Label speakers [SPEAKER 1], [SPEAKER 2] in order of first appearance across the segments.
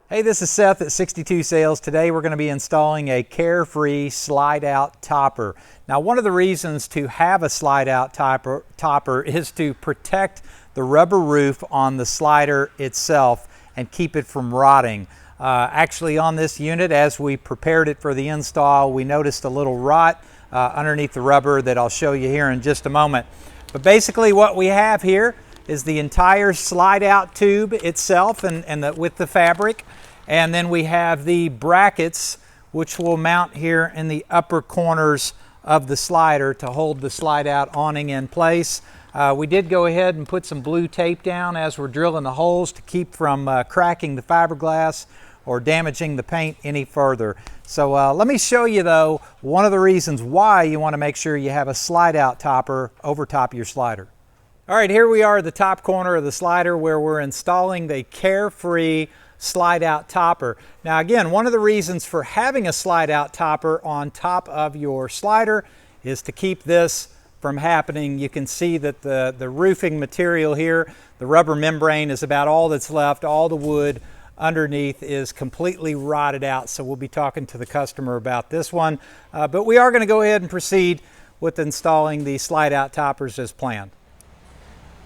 [SPEAKER 1] Hey, this is Seth at 62 Sales. Today we're going to be installing a Carefree slide out topper. Now, one of the reasons to have a slide out topper is to protect the rubber roof on the slider itself and keep it from rotting. Actually, on this unit, as we prepared it for the install, we noticed a little rot underneath the rubber that I'll show you here in just a moment. But basically what we have here is the entire slide out tube itself with the fabric. And then we have the brackets which will mount here in the upper corners of the slider to hold the slide out awning in place. We did go ahead and put some blue tape down as we're drilling the holes to keep from cracking the fiberglass or damaging the paint any further. So let me show you though one of the reasons why you want to make sure you have a slide out topper over top of your slider. All right, here we are at the top corner of the slider where we're installing the Carefree slide out topper. Now again, one of the reasons for having a slide out topper on top of your slider is to keep this from happening. You can see that the roofing material here, the rubber membrane is about all that's left. All the wood underneath is completely rotted out, so we'll be talking to the customer about this one. But we are going to go ahead and proceed with installing the slide out toppers as planned.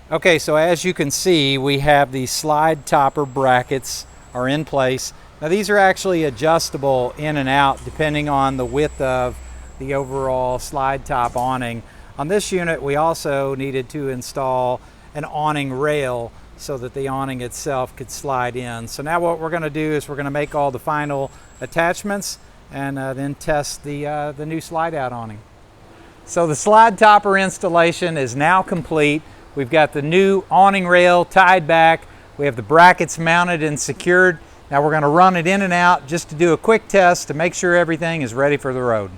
[SPEAKER 1] Okay, so as you can see, we have the slide topper brackets are in place. Now these are actually adjustable in and out depending on the width of the overall slide top awning. On this unit we also needed to install an awning rail so that the awning itself could slide in. So now what we're going to do is we're going to make all the final attachments and then test the new slide out awning. So the slide topper installation is now complete. We've got the new awning rail tied back. We have the brackets mounted and secured. Now we're going to run it in and out just to do a quick test to make sure everything is ready for the road.